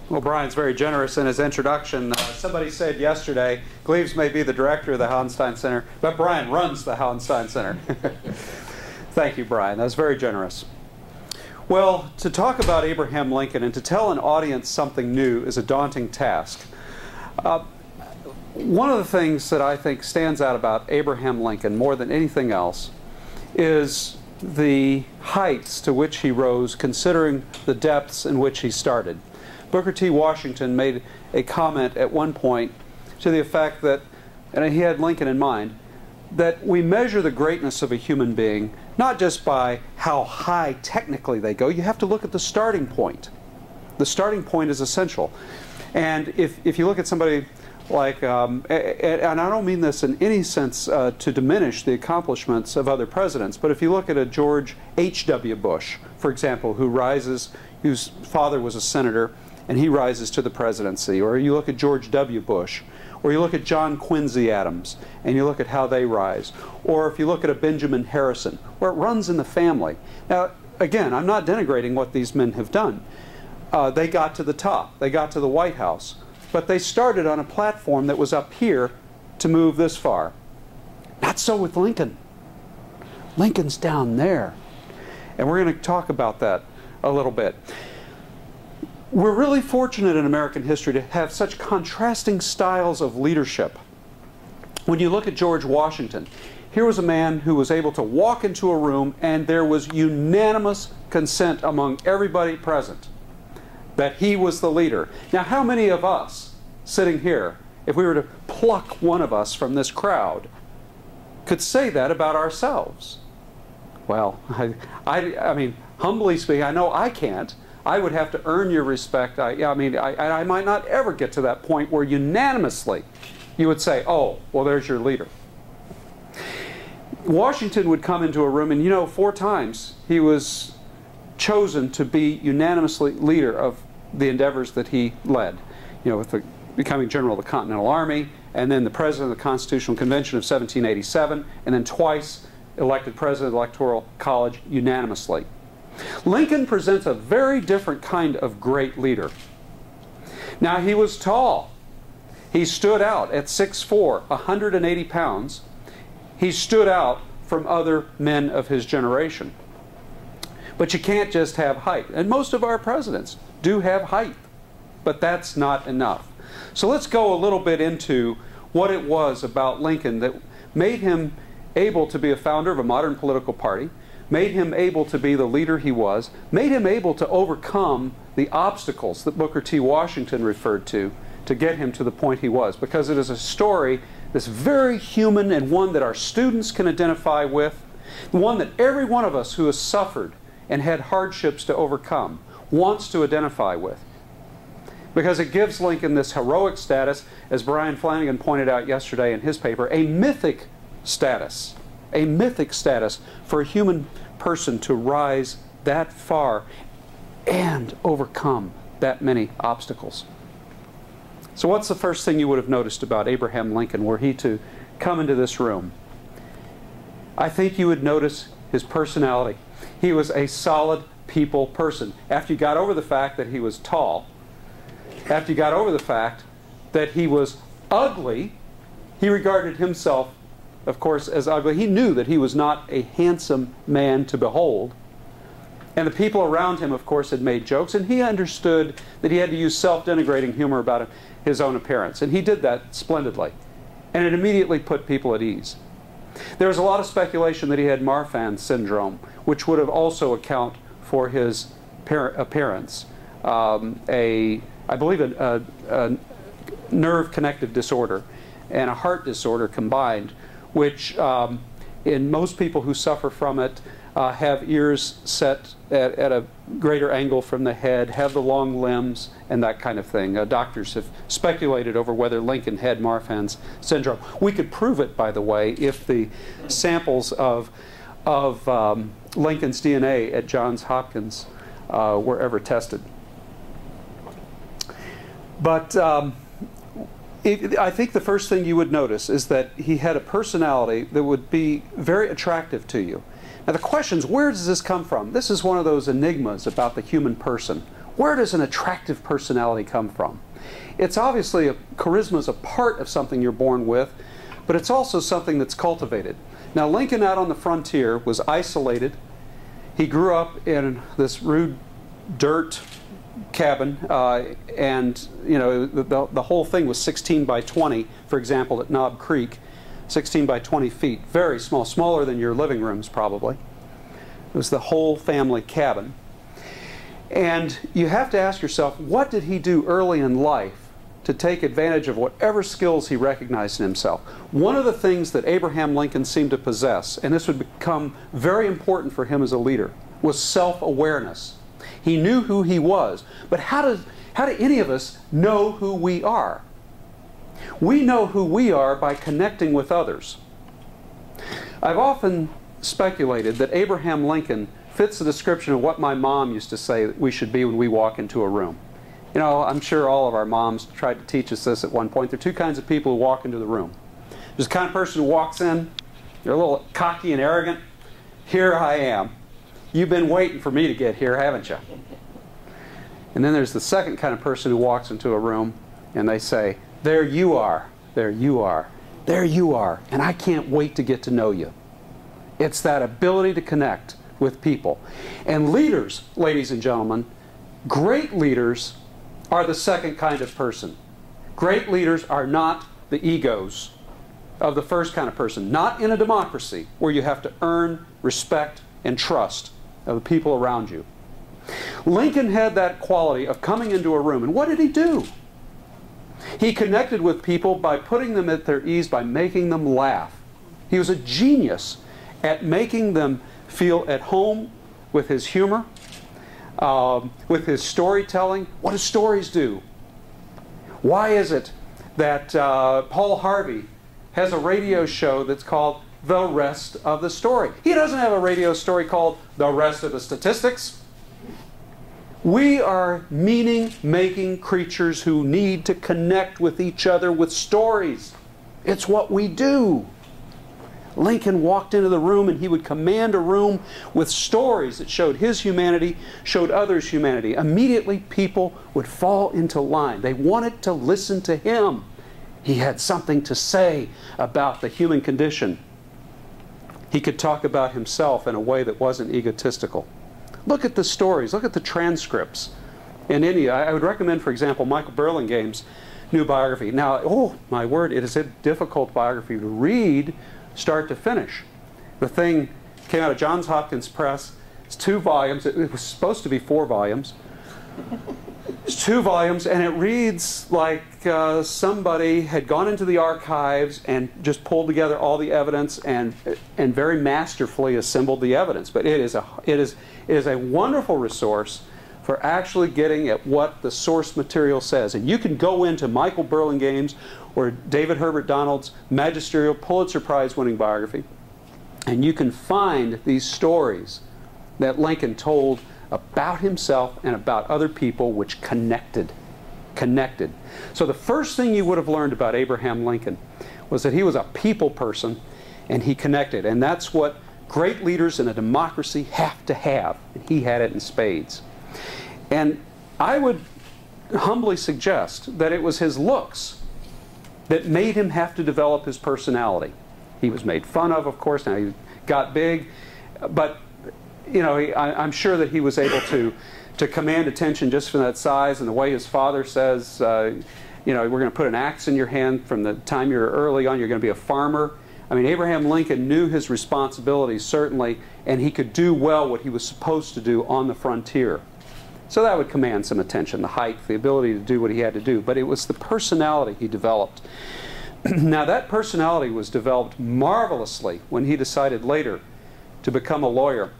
Well, Brian's very generous in his introduction. Somebody said yesterday, Gleaves may be the director of the Hauenstein Center, but Brian runs the Hauenstein Center. Thank you, Brian. That was very generous. Well, to talk about Abraham Lincoln and to tell an audience something new is a daunting task. One of the things that I think stands out about Abraham Lincoln more than anything else is the heights to which he rose, considering the depths in which he started. Booker T. Washington made a comment at one point to the effect that, and he had Lincoln in mind, that we measure the greatness of a human being not just by how high technically they go. You have to look at the starting point. The starting point is essential. And if you look at somebody like, and I don't mean this in any sense to diminish the accomplishments of other presidents, but if you look at a George H.W. Bush, for example, whose father was a senator, and he rises to the presidency, or you look at George W. Bush, or you look at John Quincy Adams, and you look at how they rise, or if you look at a Benjamin Harrison, where it runs in the family. Now, again, I'm not denigrating what these men have done. They got to the top. They got to the White House. But they started on a platform that was up here to move this far. Not so with Lincoln. Lincoln's down there. And we're going to talk about that a little bit. We're really fortunate in American history to have such contrasting styles of leadership. When you look at George Washington, here was a man who was able to walk into a room and there was unanimous consent among everybody present that he was the leader. Now, how many of us sitting here, if we were to pluck one of us from this crowd, could say that about ourselves? Well, I mean, humbly speaking, I know I can't. I would have to earn your respect. I might not ever get to that point where unanimously you would say, oh, well, there's your leader. Washington would come into a room, and 4 times he was chosen to be unanimously leader of the endeavors that he led. With becoming general of the Continental Army, and then the president of the Constitutional Convention of 1787, and then twice elected president of the Electoral College unanimously. Lincoln presents a very different kind of great leader. Now, he was tall. He stood out at 6'4", 180 pounds. He stood out from other men of his generation. But you can't just have height. And most of our presidents do have height. But that's not enough. So let's go a little bit into what it was about Lincoln that made him able to be a founder of a modern political party, made him able to be the leader he was, made him able to overcome the obstacles that Booker T. Washington referred to get him to the point he was. Because it is a story that's very human and one that our students can identify with, one that every one of us who has suffered and had hardships to overcome wants to identify with. Because it gives Lincoln this heroic status, as Brian Flanagan pointed out yesterday in his paper, a mythic status. A mythic status for a human person to rise that far and overcome that many obstacles. So what's the first thing you would have noticed about Abraham Lincoln were he to come into this room? I think you would notice his personality. He was a solid people person. After you got over the fact that he was tall, after you got over the fact that he was ugly, he regarded himself, of course, as ugly. He knew that he was not a handsome man to behold. And the people around him, of course, had made jokes, and he understood that he had to use self-denigrating humor about his own appearance. And he did that splendidly. And it immediately put people at ease. There was a lot of speculation that he had Marfan Syndrome, which would have also account for his appearance. I believe a nerve connective disorder and a heart disorder combined, which in most people who suffer from it have ears set at a greater angle from the head, have the long limbs, and that kind of thing. Doctors have speculated over whether Lincoln had Marfan's syndrome. We could prove it, by the way, if the samples of Lincoln's DNA at Johns Hopkins were ever tested. But I think the first thing you would notice is that he had a personality that would be very attractive to you. Now the question is, where does this come from? This is one of those enigmas about the human person. Where does an attractive personality come from? It's obviously charisma is a part of something you're born with, but it's also something that's cultivated. Now, Lincoln out on the frontier was isolated. He grew up in this rude dirt cabin, and you know the whole thing was 16 by 20, for example, at Knob Creek, 16 by 20 feet, very small, smaller than your living rooms probably. It was the whole family cabin. And you have to ask yourself, what did he do early in life to take advantage of whatever skills he recognized in himself? One of the things that Abraham Lincoln seemed to possess, and this would become very important for him as a leader, was self-awareness. He knew who he was, but how do any of us know who we are? We know who we are by connecting with others. I've often speculated that Abraham Lincoln fits the description of what my mom used to say that we should be when we walk into a room. You know, I'm sure all of our moms tried to teach us this at one point. There are two kinds of people who walk into the room. There's the kind of person who walks in, they're a little cocky and arrogant. Here I am. You've been waiting for me to get here, haven't you? And then there's the second kind of person who walks into a room and they say, there you are, there you are, there you are, and I can't wait to get to know you. It's that ability to connect with people. And leaders, ladies and gentlemen, great leaders are the second kind of person. Great leaders are not the egos of the first kind of person. Not in a democracy where you have to earn respect and trust of the people around you. Lincoln had that quality of coming into a room, and what did he do? He connected with people by putting them at their ease, by making them laugh. He was a genius at making them feel at home with his humor, with his storytelling. What do stories do? Why is it that Paul Harvey has a radio show that's called The Rest of the Story? He doesn't have a radio story called The Rest of the Statistics. We are meaning-making creatures who need to connect with each other with stories. It's what we do. Lincoln walked into the room and he would command a room with stories that showed his humanity, showed others' humanity. Immediately people would fall into line. They wanted to listen to him. He had something to say about the human condition. He could talk about himself in a way that wasn't egotistical. Look at the stories, look at the transcripts. In India, I would recommend, for example, Michael Burlingame's new biography. Now, oh my word, it is a difficult biography to read start to finish. The thing came out of Johns Hopkins Press. It's 2 volumes. It was supposed to be 4 volumes. It's 2 volumes, and it reads like somebody had gone into the archives and just pulled together all the evidence and very masterfully assembled the evidence. But it is a wonderful resource for actually getting at what the source material says. And you can go into Michael Burlingame's or David Herbert Donald's magisterial Pulitzer Prize winning biography, and you can find these stories that Lincoln told about himself and about other people which connected. So the first thing you would have learned about Abraham Lincoln was that he was a people person and he connected. And that's what great leaders in a democracy have to have. And he had it in spades. And I would humbly suggest that it was his looks that made him have to develop his personality. He was made fun of course. Now he got big, but you know, I'm sure that he was able to command attention just from that size and the way his father says, you know, we're going to put an axe in your hand from the time you're early on, you're going to be a farmer. I mean, Abraham Lincoln knew his responsibilities, certainly, and he could do well what he was supposed to do on the frontier. So that would command some attention, the height, the ability to do what he had to do. But it was the personality he developed. Now, that personality was developed marvelously when he decided later to become a lawyer.